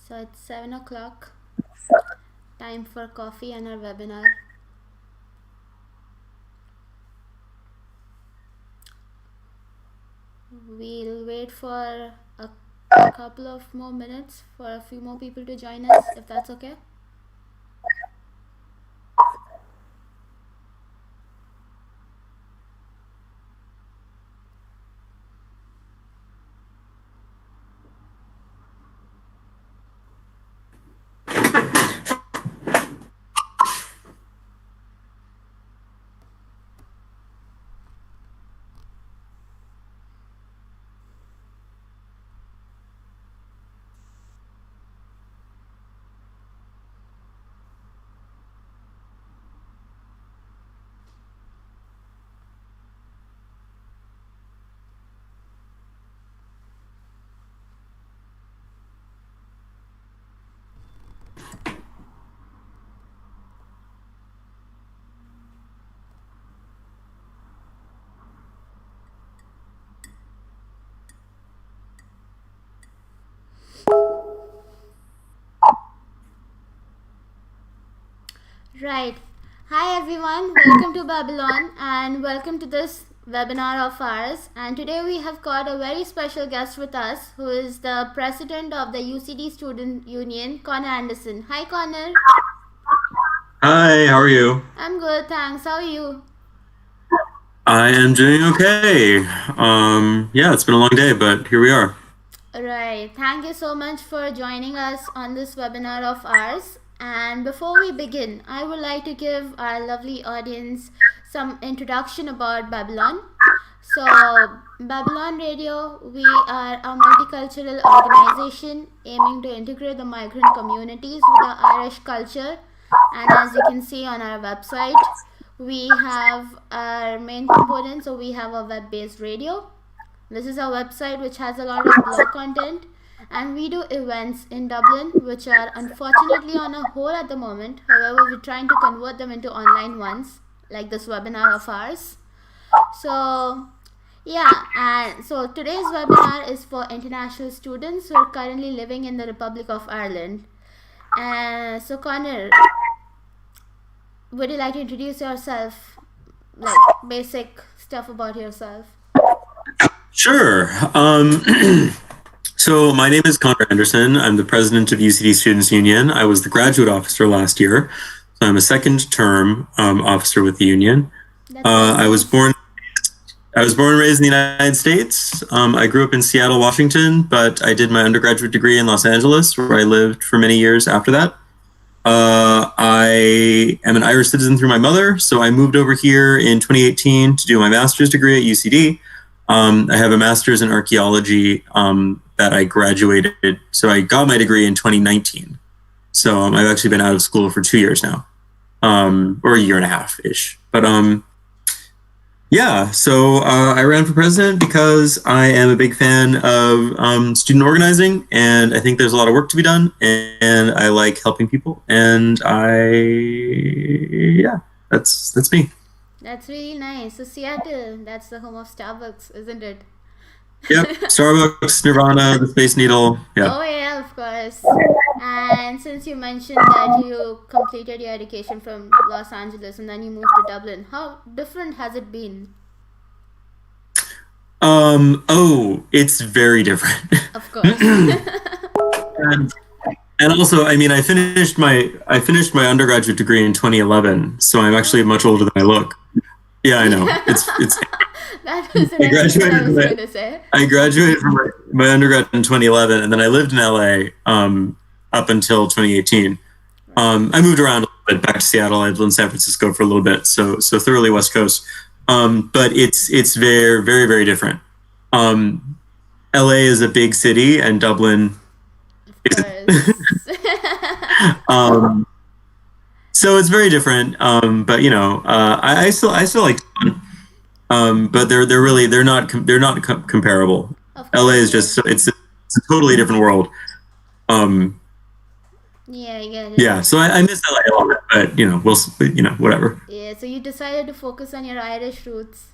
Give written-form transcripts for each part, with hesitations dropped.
So it's 7 o'clock. Time for coffee and our webinar. We'll wait for a couple of more minutes for a few more people to join us, if that's okay. Right. Hi everyone, welcome to Babylon and welcome to this webinar of ours. And today we have got a very special guest with us who is the president of the UCD Student Union, Connor Anderson. Hi Connor. Hi, how are you? I'm good, thanks. How are you? I am doing okay. Yeah, it's been a long day, but here we are. Right. Thank you so much for joining us on this webinar of ours. And before we begin, I would like to give our lovely audience some introduction about Babylon. So, Babylon Radio, we are a multicultural organization aiming to integrate the migrant communities with the Irish culture. And as you can see on our website, we have our main components. So, we have a web based radio. This is a website which has a lot of blog content, and we do events in Dublin which are unfortunately on a hold at the moment. However, we're trying to convert them into online ones, like this webinar of ours. So, yeah, and so today's webinar is for international students who are currently living in the Republic of Ireland. And so, Connor, would you like to introduce yourself, like basic stuff about yourself? Sure. So my name is Connor Anderson. I'm the president of UCD Students Union. I was the graduate officer last year, so I'm a second term officer with the union. I was born and raised in the United States. I grew up in Seattle, Washington, but I did my undergraduate degree in Los Angeles, where I lived for many years after that. I am an Irish citizen through my mother, so I moved over here in 2018 to do my master's degree at UCD. I have a master's in archaeology that I graduated. So I got my degree in 2019. So I've actually been out of school for 2 years now, or a year and a half ish. But yeah, so I ran for president because I am a big fan of student organizing, and I think there's a lot of work to be done, and I like helping people, and yeah, that's me. That's really nice. So Seattle, that's the home of Starbucks, isn't it? Yep, Starbucks, Nirvana, the Space Needle. Yeah. Oh yeah, of course. And since you mentioned that you completed your education from Los Angeles and then you moved to Dublin, how different has it been? Oh, it's very different. Of course. And also, I mean, I finished my undergraduate degree in 2011, so I'm actually much older than I look. Yeah, I know. It's That was the next thing I was going to say. I graduated from my undergrad in 2011, and then I lived in LA up until 2018. I moved around a little bit, back to Seattle. I lived in San Francisco for a little bit, so thoroughly West Coast. But it's very, very, very different. LA is a big city, and Dublin isn't. So it's very different. But you know, I still like Dublin. But they're not comparable. LA is just it's a totally different world. Yeah, I get it. Yeah, so I miss LA a lot, but you know, whatever. Yeah, so you decided to focus on your Irish roots.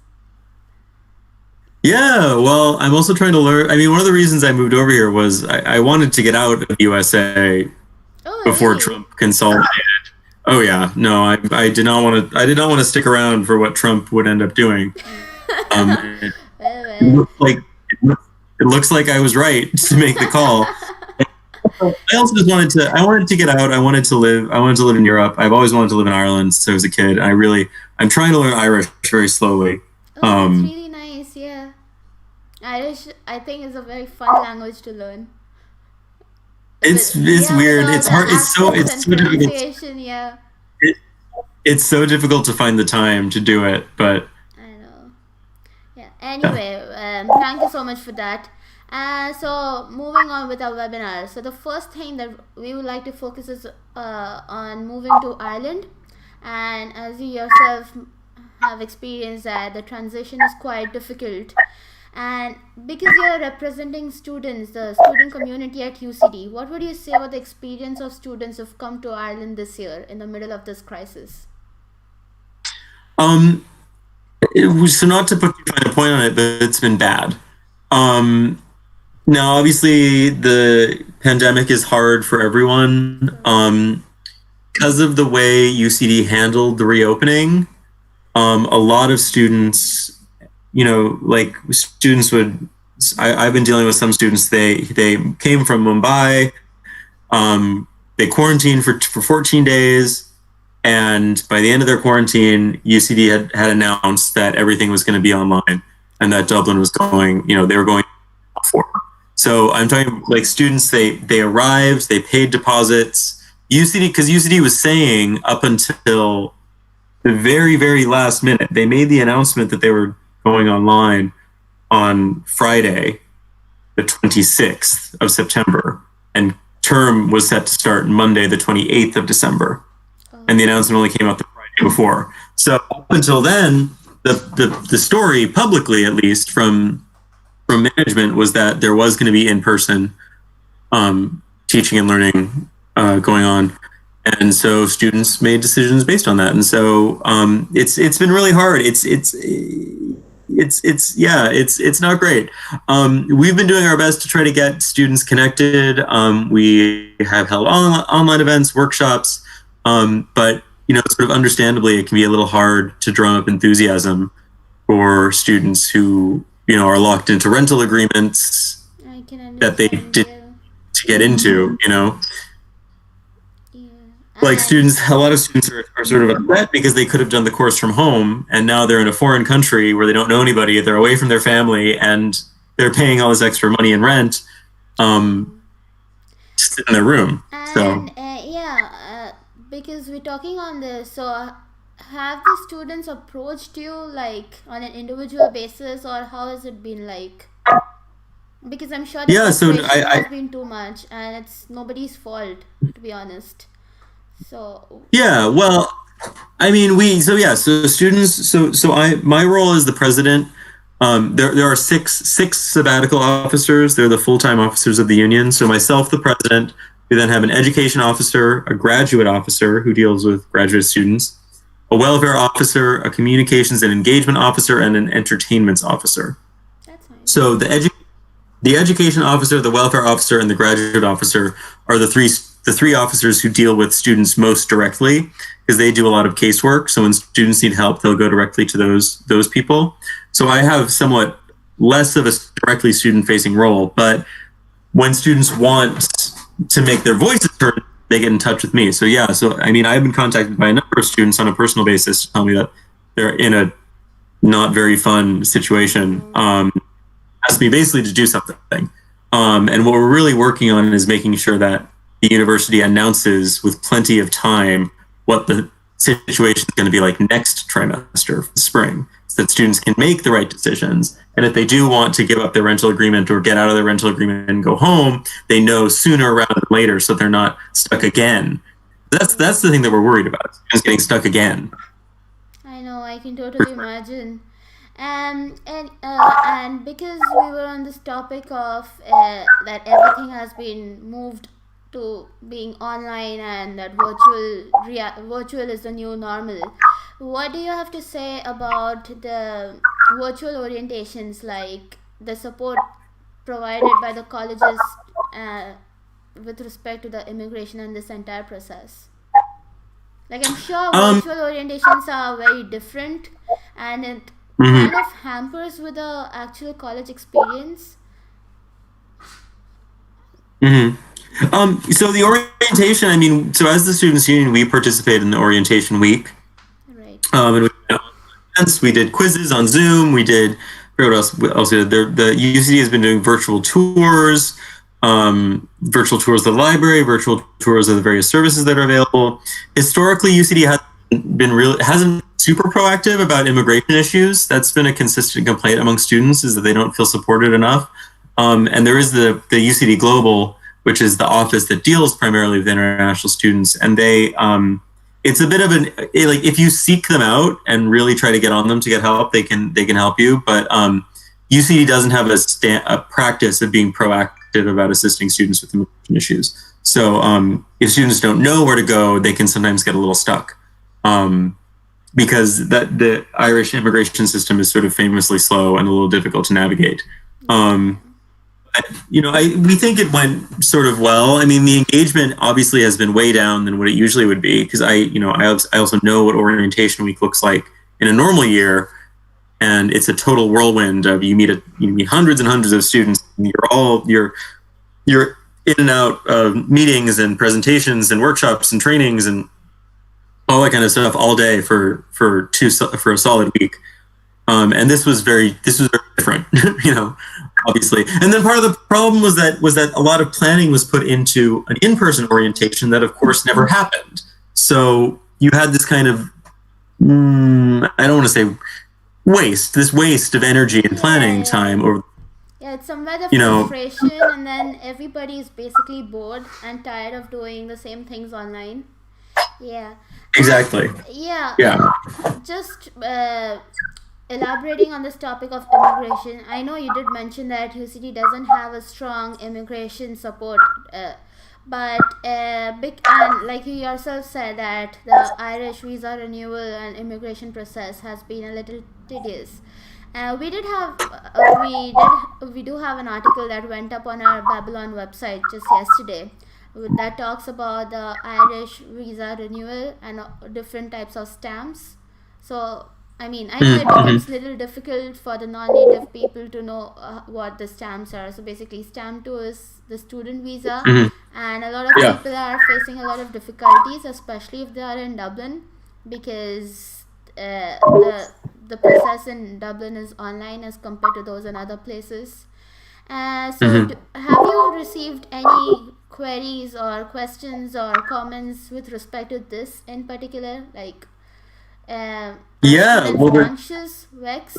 Yeah, well, I'm also trying to learn. I mean, one of the reasons I moved over here was I wanted to get out of the USA Oh, before really? Trump consolidated. Oh yeah, no, I did not want to. I did not want to stick around for what Trump would end up doing. It Well, well. looks like it looks like I was right to make the call. I also just wanted to. I wanted to get out. I wanted to live. I wanted to live in Europe. I've always wanted to live in Ireland since I was a kid. I'm trying to learn Irish very slowly. Oh, that's Um, really nice. Yeah. Irish, I think, is a very fun language to learn. it's Yeah, with weird. all It's the hard. accents It's and so difficult. pronunciation. Yeah, It, it's so difficult to find the time to do it. But I know. Yeah. yeah. Anyway, thank you so much for that. So moving on with our webinar. So the first thing that we would like to focus is on moving to Ireland, and as you yourself have experienced that the transition is quite difficult. And because you're representing students, the student community at UCD, what would you say about the experience of students who've come to Ireland this year in the middle of this crisis? Um, so not to put too fine a point on it, but it's been bad. Um, Now, obviously, the pandemic is hard for everyone. Because of the way UCD handled the reopening, a lot of students, like students would. I've been dealing with some students. They came from Mumbai. They quarantined for 14 days, and by the end of their quarantine, UCD had announced that everything was going to be online, and that Dublin was going. They were going for. So I'm talking like students. They arrived. They paid deposits. UCD, because UCD was saying up until the very last minute, they made the announcement that they were going online on Friday, the 26th of September, and term was set to start Monday, the 28th of December, and the Oh, announcement only came out the Friday before. So up until then, the story publicly, at least from management, was that there was going to be in person teaching and learning going on, and so students made decisions based on that. And so it's been really hard. It's not great. We've been doing our best to try to get students connected. We have held online events, workshops, but sort of understandably, it can be a little hard to drum up enthusiasm for students who are locked into rental agreements I can that they understand. did Yeah, to get into. yeah, Like and students, a lot of students are sort of upset because they could have done the course from home, and now they're in a foreign country where they don't know anybody. They're away from their family, and they're paying all this extra money in rent true. to sit in their room. So And yeah, because we're talking on this, so have the students approached you like on an individual basis, or how has it been like? Because I'm sure the yeah, so frustration has been too much, and it's nobody's fault, to be honest. So, yeah, well, I mean, so students, I my role as the president. There are six sabbatical officers. They're the full time officers of the union. So myself, the president. We then have an education officer, a graduate officer who deals with graduate students, a welfare officer, a communications and engagement officer, and an entertainments officer. that's nice. So the education officer, the welfare officer, and the graduate officer are the three officers who deal with students most directly, because they do a lot of casework. So when students need help, they'll go directly to those people. So I have somewhat less of a directly student facing role, but when students want to make their voices heard, they get in touch with me. So yeah, so I mean, I've been contacted by a number of students on a personal basis to tell me that they're in a not very fun situation. Asked me basically to do something. And what we're really working on is making sure that the university announces with plenty of time what the situation is going to be like next trimester, spring, so that students can make the right decisions. And if they do want to give up their rental agreement or get out of their rental agreement and go home, they know sooner rather than later, so they're not stuck again. That's the thing that we're worried about, students getting stuck again. I know, I can totally imagine. And because we were on this topic of that everything has been moved to being online and that virtual is the new normal. What do you have to say about the virtual orientations, like the support provided by the colleges with respect to the immigration and this entire process? Like, I'm sure virtual orientations are very different, and it kind of hampers with the actual college experience. So the orientation, I mean, so as the Students' Union, we participated in the orientation week. Right. And we did quizzes on Zoom. We did, what else we did? The UCD has been doing virtual tours of the library, virtual tours of the various services that are available. Historically, UCD hasn't super proactive about immigration issues. That's been a consistent complaint among students, is that they don't feel supported enough. And there is the UCD Global, which is the office that deals primarily with international students, and they it's a bit of like, if you seek them out and really try to get on them to get help, they can help you. But UCD doesn't have a practice of being proactive about assisting students with immigration issues. So if students don't know where to go, they can sometimes get a little stuck, because the Irish immigration system is sort of famously slow and a little difficult to navigate. We think it went sort of well. I mean, the engagement obviously has been way down than what it usually would be, because I also know what orientation week looks like in a normal year, and it's a total whirlwind of you meet hundreds and hundreds of students. And you're in and out of meetings and presentations and workshops and trainings and all that kind of stuff all day for a solid week. And this was very different, obviously. And then part of the problem was that a lot of planning was put into an in-person orientation that, of course, never happened. So you had this kind of, I don't want to say waste of energy and planning time. It's somewhere the frustration, and then everybody is basically bored and tired of doing the same things online. Yeah. Exactly. Yeah. Just elaborating on this topic of immigration, I know you did mention that UCD doesn't have a strong immigration support, but and like you yourself said, that the Irish visa renewal and immigration process has been a little tedious. We do have an article that went up on our Babylon website just yesterday that talks about the Irish visa renewal and different types of stamps. So I know it becomes a little difficult for the non-native people to know what the stamps are. So basically, stamp 2 is the student visa, and a lot of people are facing a lot of difficulties, especially if they are in Dublin, because the process in Dublin is online as compared to those in other places. Have you received any queries or questions or comments with respect to this in particular, like? Anxious, vexed.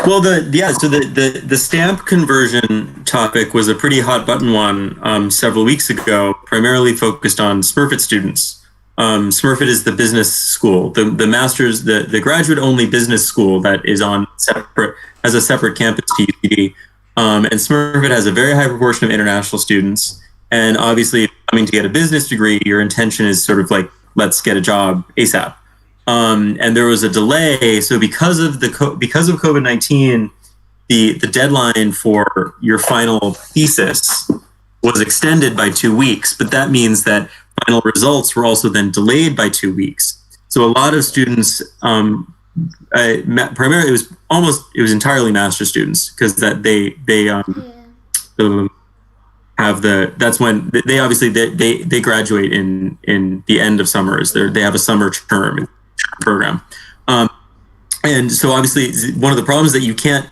Well, the stamp conversion topic was a pretty hot button one several weeks ago, primarily focused on Smurfit students. Smurfit is the business school, the master's, the graduate only business school that is has a separate campus to UCD. And Smurfit has a very high proportion of international students. And obviously, if you're coming to get a business degree, your intention is sort of like, let's get a job ASAP. And there was a delay. So because of COVID-19, the deadline for your final thesis was extended by 2 weeks. But that means that final results were also then delayed by 2 weeks. So a lot of students, primarily it was entirely master students, because that they have that's when they obviously they graduate in the end of summers. They have a summer term program, and so obviously one of the problems that you can't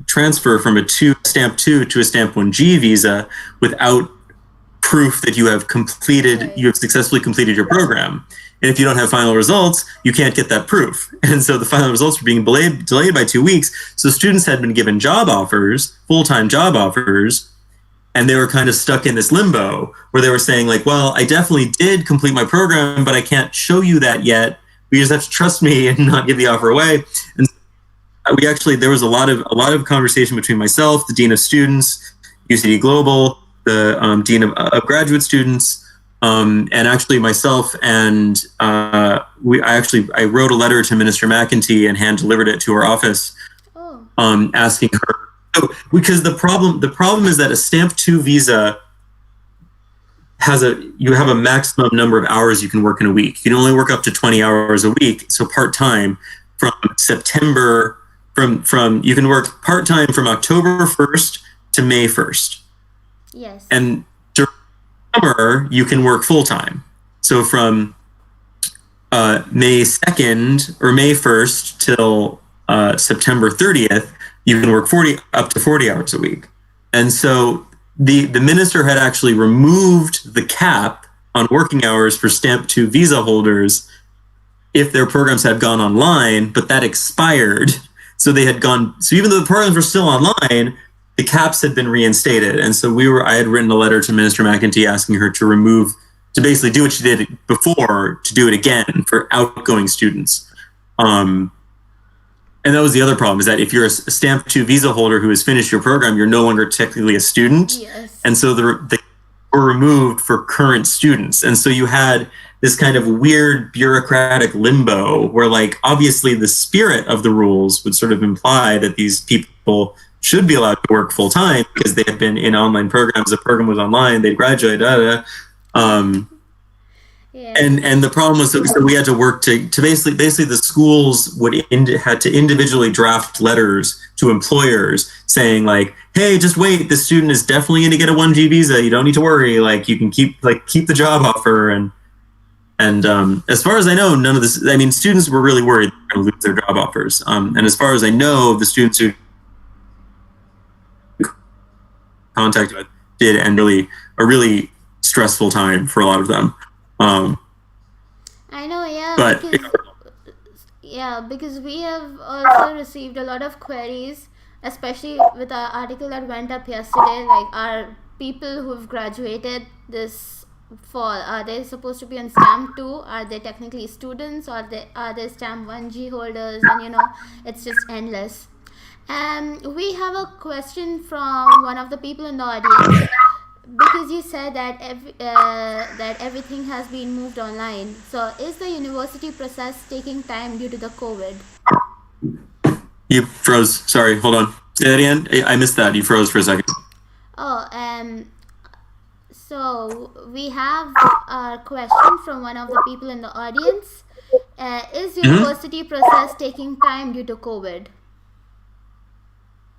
transfer from a stamp 2 to a stamp 1G visa without proof that you have successfully completed your program. And if you don't have final results, you can't get that proof. And so the final results were being delayed by 2 weeks. So students had been given full-time job offers, and they were kind of stuck in this limbo where they were saying, like, well, I definitely did complete my program, but I can't show you that yet. You just have to trust me and not give the offer away. And there was a lot of conversation between myself, the Dean of Students, UCD Global, the Dean of graduate students, And actually, myself and I wrote a letter to Minister McEntee and hand delivered it to her office, asking her. Because the problem is that a Stamp 2 visa you have a maximum number of hours you can work in a week. You can only work up to 20 hours a week, so part-time from September. From you can work part-time from October 1st to May 1st. Yes. And during summer, you can work full-time. So from May 2nd or May 1st till September 30th, you can work up to 40 hours a week. And so the minister had actually removed the cap on working hours for Stamp 2 visa holders if their programs had gone online, but that expired. So even though the programs were still online, the caps had been reinstated. And so I had written a letter to Minister McEntee asking her to basically do what she did before, to do it again for outgoing students. And that was the other problem, is that if you're a Stamp 2 visa holder who has finished your program, you're no longer technically a student. Yes. And so they were removed for current students. And so you had this kind of weird bureaucratic limbo where, like, obviously the spirit of the rules would sort of imply that these people should be allowed to work full time because they had been in online programs. The program was online, they'd graduated, Yeah. And the problem was that we had to work to basically the schools had to individually draft letters to employers saying, like, hey, just wait, this student is definitely going to get a 1G visa. You don't need to worry. Like, you can keep the job offer. And as far as I know, none of this. I mean, students were really worried they were going to lose their job offers. And as far as I know, the students who contacted with did end a really stressful time for a lot of them. I know, yeah. But because we have also received a lot of queries, especially with our article that went up yesterday. Like, are people who've graduated this fall, are they supposed to be on Stamp 2? Are they technically students, or are they Stamp 1G holders? And it's just endless. We have a question from one of the people in the audience, because you said that that everything has been moved online. So is the university process taking time due to the COVID? You froze. Sorry, hold on. Say that again. I missed that. You froze for a second. So we have a question from one of the people in the audience. Is university process taking time due to COVID?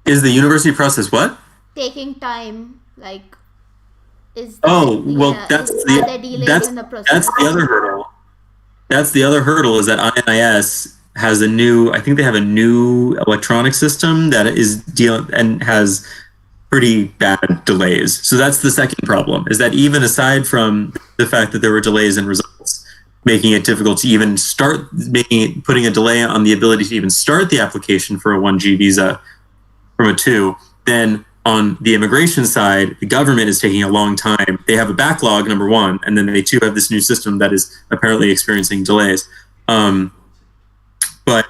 Is the university process what? Taking time, like. That's the other hurdle. That's the other hurdle, is that INIS has I think they have a new electronic system that is and has pretty bad delays. So that's the second problem, is that even aside from the fact that there were delays in results, making it difficult to even putting a delay on the ability to even start the application for a 1G visa from a 2, then on the immigration side, the government is taking a long time. They have a backlog, number one, and then they too have this new system that is apparently experiencing delays. But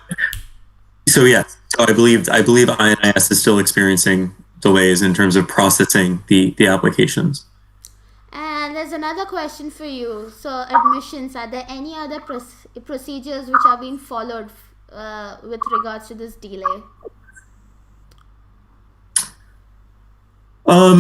so I believe INIS is still experiencing delays in terms of processing the applications. And there's another question for you. So admissions, are there any other procedures which are being followed with regards to this delay? I'm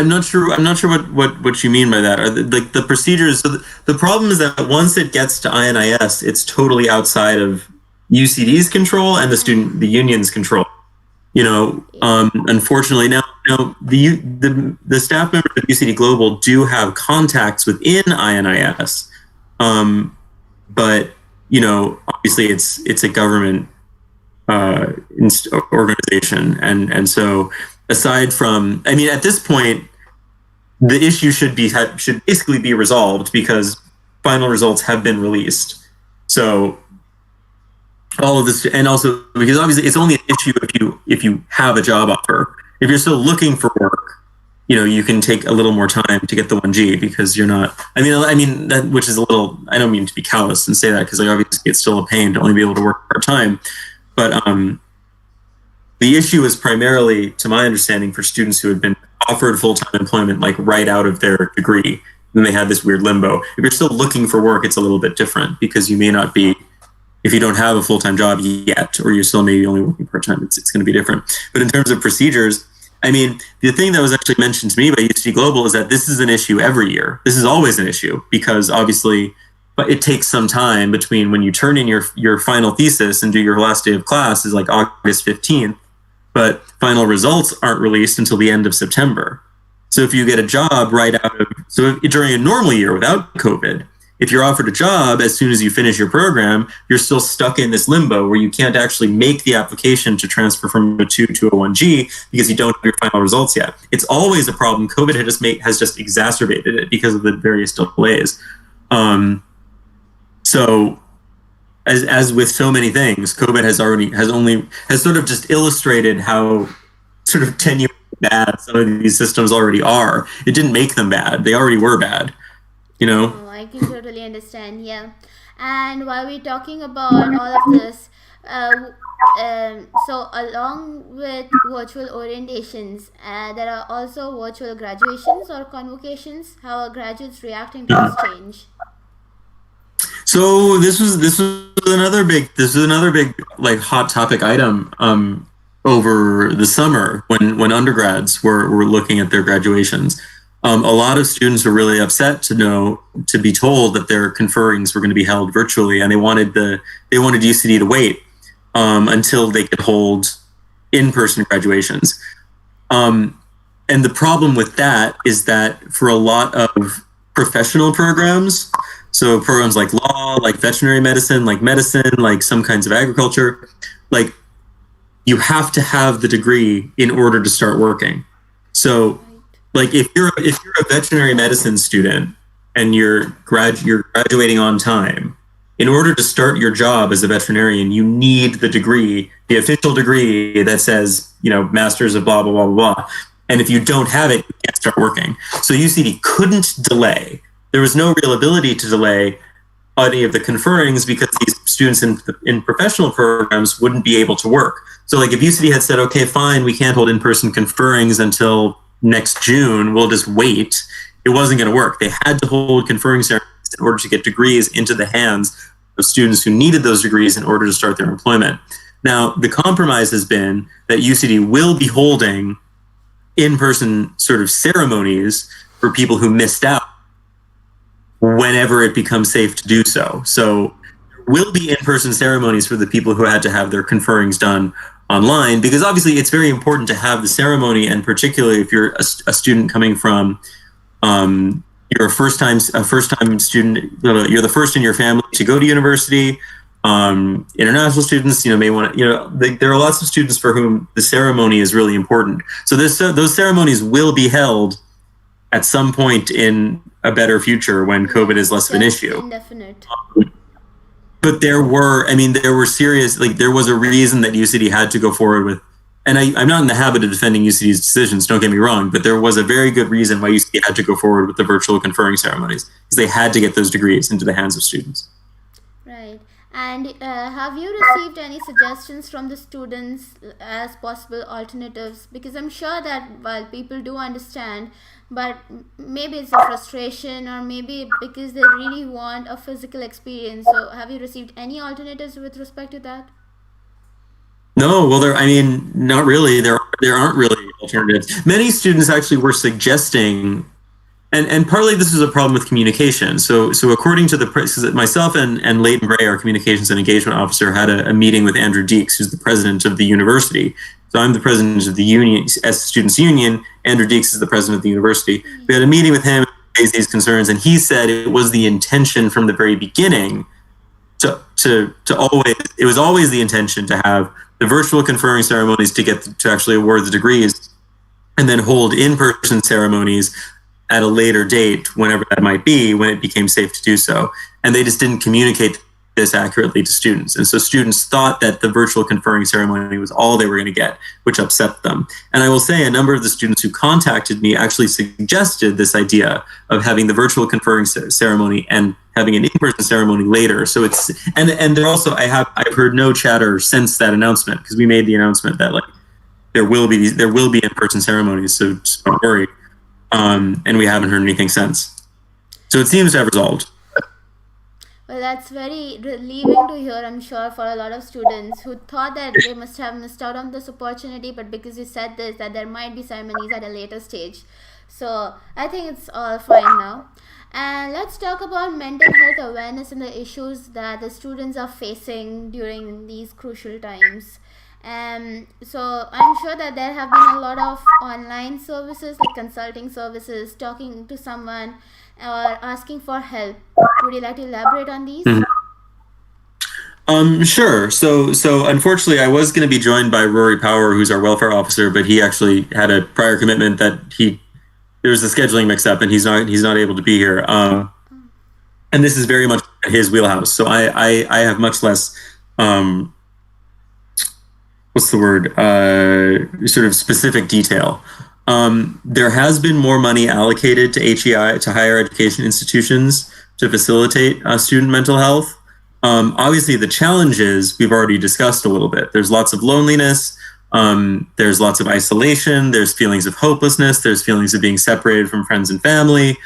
not sure what you mean by that. Like the procedures. So the problem is that once it gets to INIS, it's totally outside of UCD's control and the union's control. Unfortunately now the staff members of UCD Global do have contacts within INIS, but obviously it's a government organization, and so. Aside from, at this point, the issue should basically be resolved because final results have been released. So all of this, and also because obviously it's only an issue if you have a job offer. If you're still looking for work, you can take a little more time to get the 1G because you're not. That, which is a little. I don't mean to be callous and say that, because obviously it's still a pain to only be able to work part time, but the issue is primarily, to my understanding, for students who had been offered full-time employment, like right out of their degree, then they had this weird limbo. If you're still looking for work, it's a little bit different because you may not be, if you don't have a full-time job yet, or you're still maybe only working part-time, it's going to be different. But in terms of procedures, I mean, the thing that was actually mentioned to me by UC Global is that this is an issue every year. This is always an issue because obviously, but it takes some time between when you turn in your final thesis and do your last day of class is like August 15th, but final results aren't released until the end of September. So if you get a job during a normal year without COVID, if you're offered a job as soon as you finish your program, you're still stuck in this limbo where you can't actually make the application to transfer from a 2 to a 1G because you don't have your final results yet. It's always a problem. COVID has just exacerbated it because of the various delays. So as with so many things, COVID has sort of just illustrated how sort of tenuous bad some of these systems already are. It didn't make them bad. They already were bad. Oh, I can totally understand. Yeah, and while we're talking about all of this, so along with virtual orientations, there are also virtual graduations or convocations. How are graduates reacting to this change? So this was another big like hot topic item over the summer when undergrads were looking at their graduations. A lot of students were really upset to be told that their conferrings were going to be held virtually, and they wanted UCD to wait until they could hold in-person graduations. And the problem with that is that for a lot of professional programs, so programs like law, like veterinary medicine, like some kinds of agriculture, like you have to have the degree in order to start working. So like if you're a veterinary medicine student and you're graduating on time, in order to start your job as a veterinarian, you need the degree, the official degree that says, masters of blah, blah, blah, blah, blah. And if you don't have it, you can't start working. So UCD couldn't delay. There was no real ability to delay any of the conferrings because these students in professional programs wouldn't be able to work. So like if UCD had said, okay, fine, we can't hold in-person conferrings until next June, we'll just wait, it wasn't going to work. They had to hold conferring ceremonies in order to get degrees into the hands of students who needed those degrees in order to start their employment. Now, the compromise has been that UCD will be holding in-person sort of ceremonies for people who missed out whenever it becomes safe to do so. So there will be in-person ceremonies for the people who had to have their conferrings done online, because obviously it's very important to have the ceremony, and particularly if you're a student coming from, you're a first time student, you're the first in your family to go to university. International students, may want to, there are lots of students for whom the ceremony is really important. So those ceremonies will be held at some point in a better future when COVID is less of an issue. Indefinite. But there were serious, there was a reason that UCD had to go forward with, and I'm not in the habit of defending UCD's decisions, don't get me wrong, but there was a very good reason why UCD had to go forward with the virtual conferring ceremonies, because they had to get those degrees into the hands of students. Right. And have you received any suggestions from the students as possible alternatives? Because I'm sure that while people do understand, but maybe it's a frustration, or maybe because they really want a physical experience. So have you received any alternatives with respect to that? No, well, not really. There aren't really alternatives. Many students actually were suggesting, and partly this is a problem with communication. So according to myself and Leighton Bray, our communications and engagement officer, had a meeting with Andrew Deeks, who's the president of the university. So I'm the president of the union, as Students' Union. Andrew Deeks is the president of the university. We had a meeting with him, raised these concerns, and he said it was the intention from the very beginning it was always the intention to have the virtual conferring ceremonies to actually award the degrees, and then hold in-person ceremonies at a later date, whenever that might be, when it became safe to do so. And they just didn't communicate this accurately to students. And so students thought that the virtual conferring ceremony was all they were going to get, which upset them. And I will say a number of the students who contacted me actually suggested this idea of having the virtual conferring ceremony and having an in-person ceremony later. So it's, and there also, I've heard no chatter since that announcement, because we made the announcement that there will be in-person ceremonies, so don't worry. And we haven't heard anything since. So it seems to have resolved. Well, that's very relieving to hear, I'm sure, for a lot of students who thought that they must have missed out on this opportunity, but because you said this, that there might be ceremonies at a later stage. So I think it's all fine now. And let's talk about mental health awareness and the issues that the students are facing during these crucial times. So I'm sure that there have been a lot of online services like consulting services, talking to someone or asking for help. Would you like to elaborate on these? Mhm. Sure. So unfortunately, I was going to be joined by Rory Power, who's our welfare officer, but he actually had a prior commitment that there was a scheduling mix-up, and he's not able to be here. And this is very much his wheelhouse. So I have much less, what's the word, sort of specific detail. There has been more money allocated to HEI, to higher education institutions, to facilitate student mental health. Obviously, the challenges we've already discussed a little bit. There's lots of loneliness. There's lots of isolation. There's feelings of hopelessness. There's feelings of being separated from friends and family.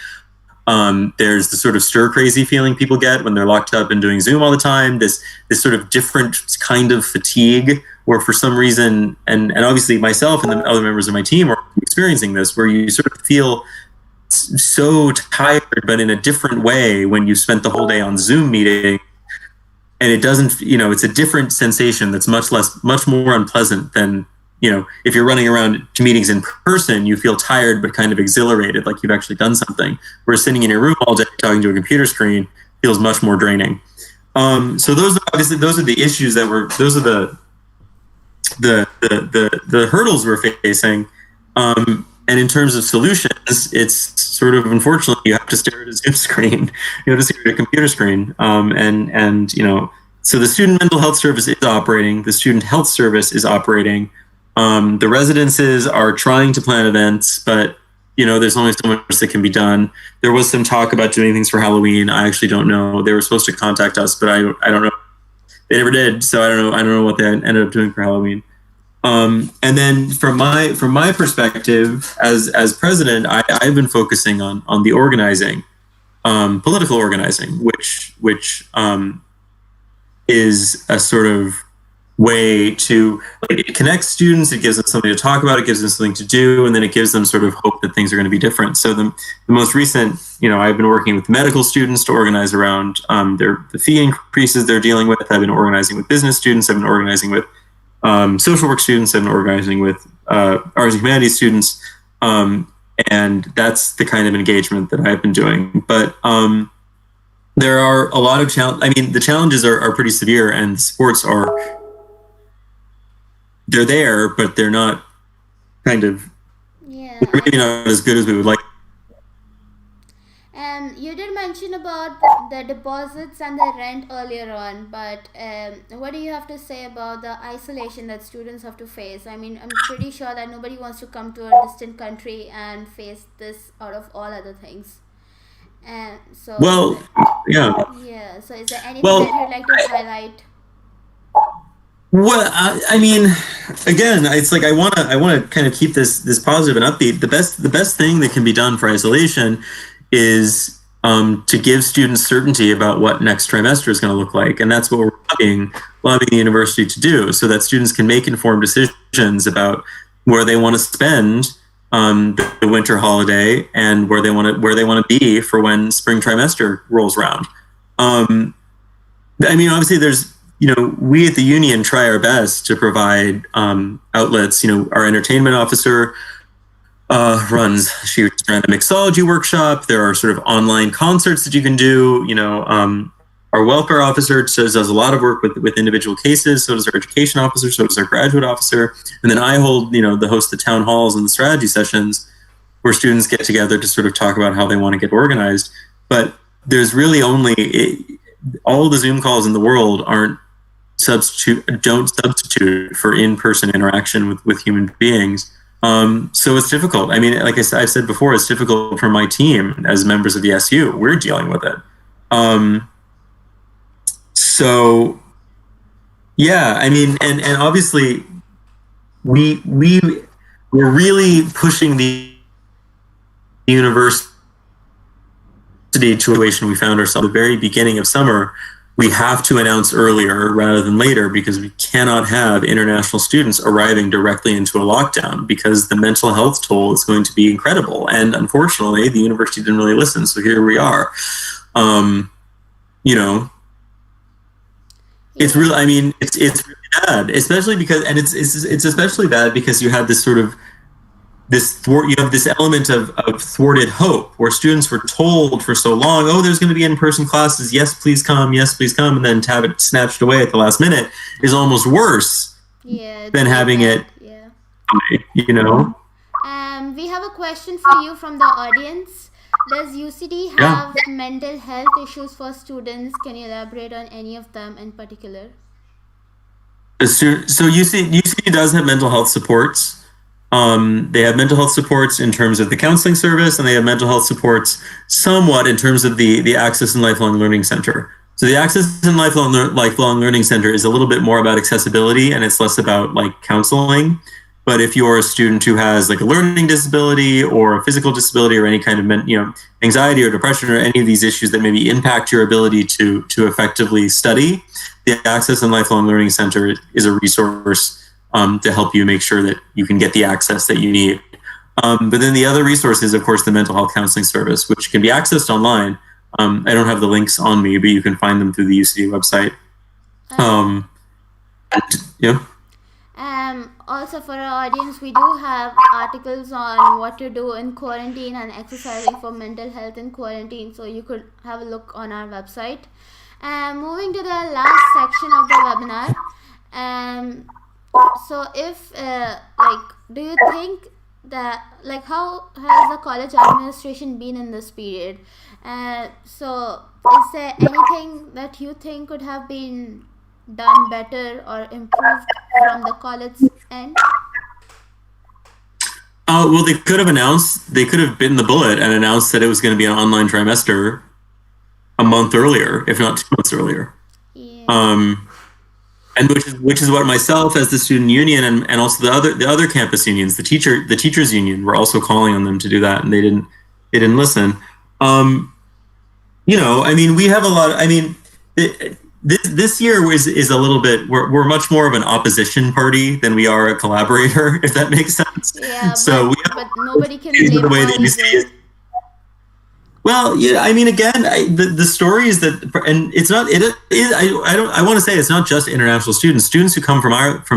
There's the sort of stir crazy feeling people get when they're locked up and doing Zoom all the time. This sort of different kind of fatigue, where for some reason, and obviously myself and the other members of my team are experiencing this, where you sort of feel so tired, but in a different way when you spent the whole day on Zoom meeting. And it doesn't, it's a different sensation that's much more unpleasant than, if you're running around to meetings in person, you feel tired but kind of exhilarated, like you've actually done something. Whereas sitting in your room all day talking to a computer screen feels much more draining. So those are the issues those are the hurdles we're facing. And in terms of solutions, it's sort of, unfortunately, you have to stare at a Zoom screen, you have to stare at a computer screen. So the student mental health service is operating, the student health service is operating. The residences are trying to plan events, but there's only so much that can be done. There was some talk about doing things for Halloween. I actually don't know. They were supposed to contact us, but I don't know. They never did, so I don't know what they ended up doing for Halloween. And then from my perspective as president, I've been focusing on the organizing, political organizing, which is a sort of way to, it connects students, it gives them something to talk about, it gives them something to do, and then it gives them sort of hope that things are going to be different. So the most recent, I've been working with medical students to organize around the fee increases they're dealing with. I've been organizing with business students. I've been organizing with social work students. I've been organizing with arts and humanities students. And that's the kind of engagement that I've been doing. But there are a lot of the challenges are pretty severe, and the supports they're there, but they're not they're maybe not as good as we would like. You did mention about the deposits and the rent earlier on, but what do you have to say about the isolation that students have to face? I mean, I'm pretty sure that nobody wants to come to a distant country and face this out of all other things. And so, yeah. So, is there anything that you'd like to highlight? Well, I mean, again, it's like I want to kind of keep this positive and upbeat. The best thing that can be done for isolation is to give students certainty about what next trimester is going to look like, and that's what we're lobbying the university to do, so that students can make informed decisions about where they want to spend the winter holiday and where they want to be for when spring trimester rolls around. I mean, obviously, there's we at the union try our best to provide outlets. Our entertainment officer she ran a mixology workshop. There are sort of online concerts that you can do. Our welfare officer does a lot of work with individual cases. So does our education officer. So does our graduate officer. And then I hold, the host the town halls and the strategy sessions where students get together to sort of talk about how they want to get organized. But there's really all the Zoom calls in the world don't substitute for in-person interaction with human beings. So it's difficult. I mean, like I've said before, it's difficult for my team as members of the SU. We're dealing with it. So yeah, I mean, and obviously we're really pushing the university situation we found ourselves at the very beginning of summer, we have to announce earlier rather than later because we cannot have international students arriving directly into a lockdown because the mental health toll is going to be incredible. And unfortunately, the university didn't really listen. So here we are. You know, it's really, I mean, it's really bad, especially because, and it's especially bad because you have this sort of you have this element of thwarted hope where students were told for so long, oh, there's going to be in-person classes. Yes, please come. Yes, please come. And then to have it snatched away at the last minute is almost worse than having it, you know? We have a question for you from the audience. Does UCD have mental health issues for students? Can you elaborate on any of them in particular? So UCD does have mental health supports. They have mental health supports in terms of the counseling service, and they have mental health supports somewhat in terms of the Access and Lifelong Learning Center. So the Access and Lifelong Learning Center is a little bit more about accessibility, and it's less about like counseling. But if you're a student who has like a learning disability or a physical disability or any kind of anxiety or depression or any of these issues that maybe impact your ability to effectively study, the Access and Lifelong Learning Center is a resource to help you make sure that you can get the access that you need. But then the other resource is, of course, the mental health counseling service, which can be accessed online. I don't have the links on me, but you can find them through the UCD website. Also for our audience, we do have articles on what to do in quarantine and exercising for mental health in quarantine, so you could have a look on our website. Moving to the last section of the webinar. So if do you think that how has the college administration been in this period? So is there anything that you think could have been done better or improved from the college end? Well, they could have bitten the bullet and announced that it was going to be an online trimester a month earlier, if not 2 months earlier. Yeah. And which is what myself as the student union and also the other campus unions, the teachers union, were also calling on them to do that, and they didn't listen. I mean, we have a lot. This year is a little bit. We're much more of an opposition party than we are a collaborator, if that makes sense. Yeah, so but nobody can blame the way that UCD is. Well, yeah, I mean, again, the story is that, and it's not. It is. I want to say it's not just international students. Students who come from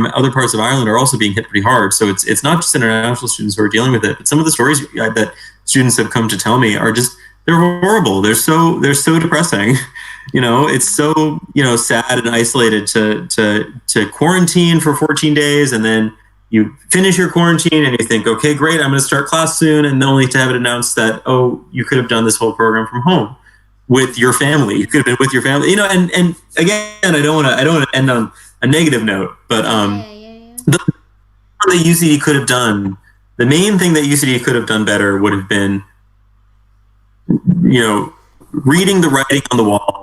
other parts of Ireland are also being hit pretty hard. So it's not just international students who are dealing with it. But some of the stories that students have come to tell me are just they're horrible. They're so depressing. It's so sad and isolated to quarantine for 14 days and then you finish your quarantine and you think, okay, great, I'm going to start class soon, and then only to have it announced that, oh, you could have done this whole program from home with your family. You could have been with your family, and again, I don't want to end on a negative note, but the UCD could have done, the main thing that UCD could have done better would have been, reading the writing on the wall,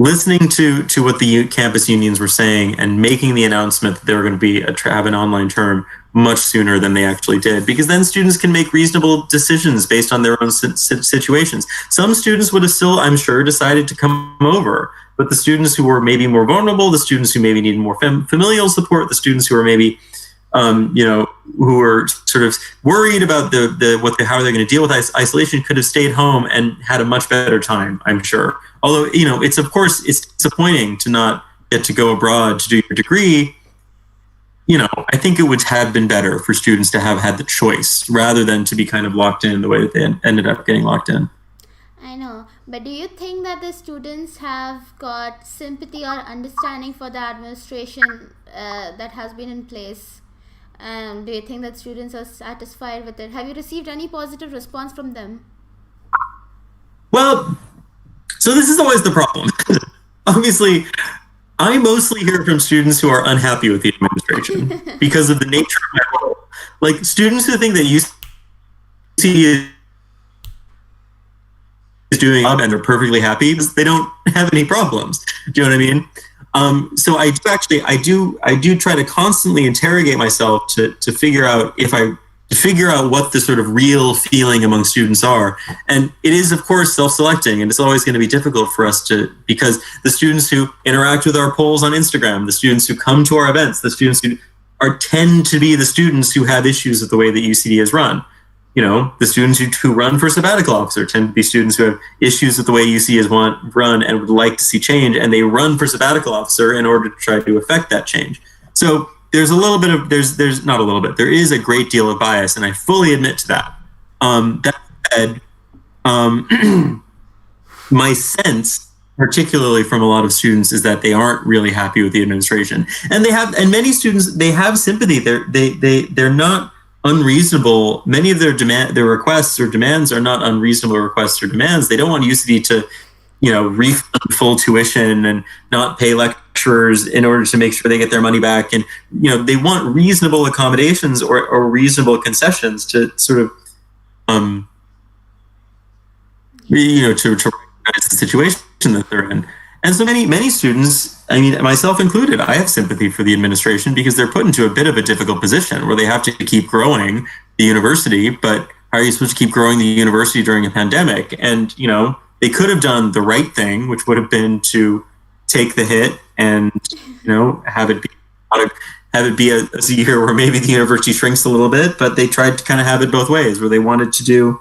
listening to what the campus unions were saying and making the announcement that they were going to have an online term much sooner than they actually did, because then students can make reasonable decisions based on their own situations. Some students would have still, I'm sure, decided to come over, but the students who were maybe more vulnerable, the students who maybe needed more familial support, the students who were maybe who were sort of worried about how they're going to deal with isolation could have stayed home and had a much better time, I'm sure. Although, it's disappointing to not get to go abroad to do your degree. I think it would have been better for students to have had the choice rather than to be kind of locked in the way that they ended up getting locked in. I know, but do you think that the students have got sympathy or understanding for the administration that has been in place? Do you think that students are satisfied with it? Have you received any positive response from them? Well, so this is always the problem. Obviously, I mostly hear from students who are unhappy with the administration because of the nature of my role. Like students who think that UCD is doing up and they're perfectly happy because they don't have any problems. Do you know what I mean? So I do try to constantly interrogate myself to figure out if I figure out what the sort of real feeling among students are. And it is, of course, self-selecting, and it's always going to be difficult for us because the students who interact with our polls on Instagram, the students who come to our events, the students who tend to be the students who have issues with the way that UCD is run. The students who run for sabbatical officer tend to be students who have issues with the way UCD is run and would like to see change, and they run for sabbatical officer in order to try to affect that change. So there's a little bit of there's not a little bit. There is a great deal of bias, and I fully admit to that. That said, my sense, particularly from a lot of students, is that they aren't really happy with the administration, and many students, they have sympathy. They're not unreasonable. Many of their requests or demands are not unreasonable requests or demands. They don't want UCD to, refund full tuition and not pay lecturers in order to make sure they get their money back. And, they want reasonable accommodations or reasonable concessions to sort of, to recognize the situation that they're in. And so many students, I mean, myself included, I have sympathy for the administration because they're put into a bit of a difficult position where they have to keep growing the university, but how are you supposed to keep growing the university during a pandemic? And, they could have done the right thing, which would have been to take the hit and, have it be a year where maybe the university shrinks a little bit, but they tried to kind of have it both ways, where they wanted to do,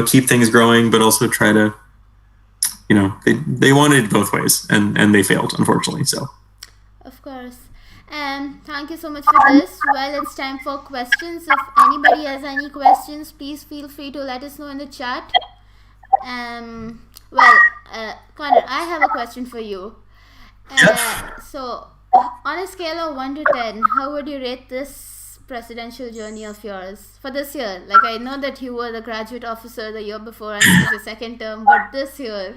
keep things growing, but also try to, they wanted it both ways, and they failed, unfortunately. So, of course. Thank you so much for this. Well, it's time for questions. If anybody has any questions, please feel free to let us know in the chat. Connor, I have a question for you. So, on a scale of 1 to 10, how would you rate this presidential journey of yours for this year? Like, I know that you were the graduate officer the year before and this is your second term, but this year...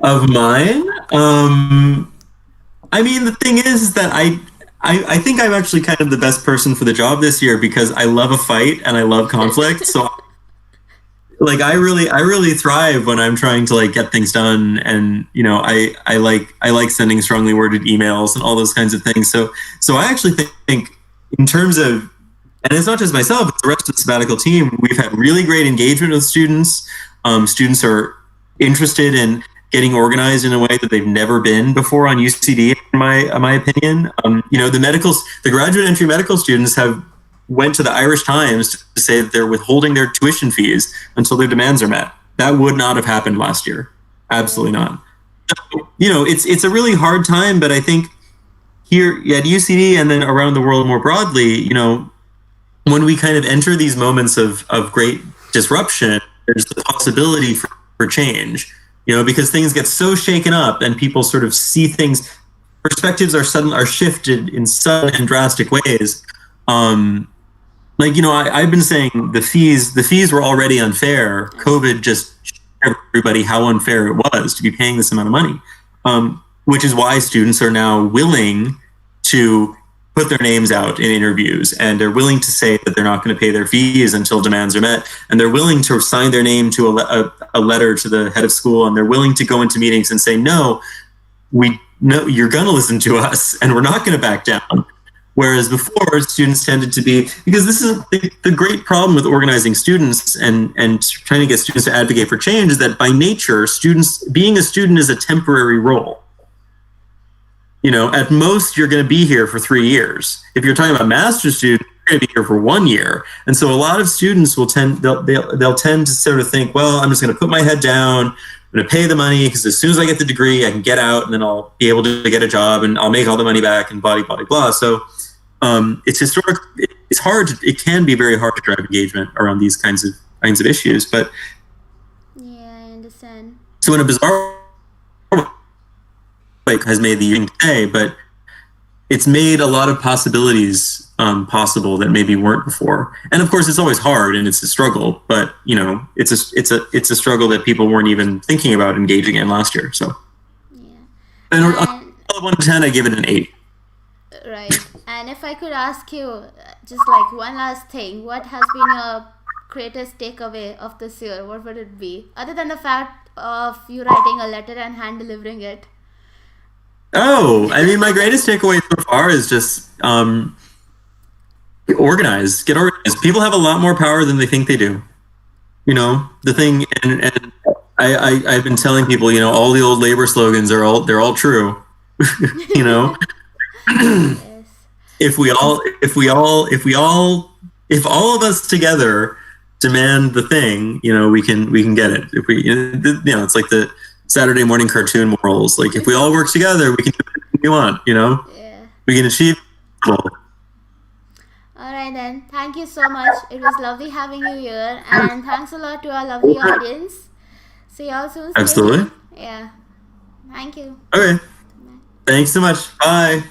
Of mine? I mean, the thing is that I think I'm actually kind of the best person for the job this year because I love a fight and I love conflict. So, I really thrive when I'm trying to get things done, and I like sending strongly worded emails and all those kinds of things. So I actually think in terms of, and it's not just myself, but the rest of the sabbatical team, we've had really great engagement with students. Students are interested in getting organized in a way that they've never been before on UCD, in my opinion. The graduate entry medical students went to the Irish Times to say that they're withholding their tuition fees until their demands are met. That would not have happened last year. Absolutely not. So, it's a really hard time, but I think here at UCD and then around the world more broadly, when we kind of enter these moments of great disruption, there's the possibility for change, because things get so shaken up and people sort of see things, perspectives are shifted in sudden and drastic ways. I've been saying the fees were already unfair. COVID just showed everybody how unfair it was to be paying this amount of money, which is why students are now willing to put their names out in interviews, and they're willing to say that they're not going to pay their fees until demands are met, and they're willing to sign their name to a letter to the head of school, and they're willing to go into meetings and say, no, you're going to listen to us, and we're not going to back down. Whereas before, students tended to be, because this is the great problem with organizing students and trying to get students to advocate for change, is that by nature, being a student is a temporary role. At most, you're going to be here for 3 years. If you're talking about master's students, you're going to be here for 1 year. And so a lot of students they'll tend to sort of think, well, I'm just going to put my head down, I'm going to pay the money, because as soon as I get the degree, I can get out, and then I'll be able to get a job, and I'll make all the money back, and blah, blah, blah. So it's historic. It's hard. It can be very hard to drive engagement around these kinds of issues. But yeah, I understand. So in a bizarre way, has made the evening today, but it's made a lot of possibilities possible that maybe weren't before. And of course, it's always hard and it's a struggle. But it's a struggle that people weren't even thinking about engaging in last year. So, yeah. And on 1 to 10, I give it an 8. Right. And if I could ask you just one last thing, what has been your greatest takeaway of this year? What would it be? Other than the fact of you writing a letter and hand delivering it. Oh, I mean, my greatest takeaway so far is just organized. Get organized. People have a lot more power than they think they do. You know, the thing, and I've been telling people, you know, all the old labor slogans they're all true. You know, Yes. if all of us together demand the thing, you know, we can get it. If we, you know, it's like the Saturday morning cartoon morals. Like, if we all work together, we can do anything we want. You know, Yeah. we can achieve. All right then. Thank you so much. It was lovely having you here, and thanks a lot to our lovely audience. See y'all soon. Stay Absolutely. tuned. Yeah. Thank you. Okay. Thanks so much. Bye.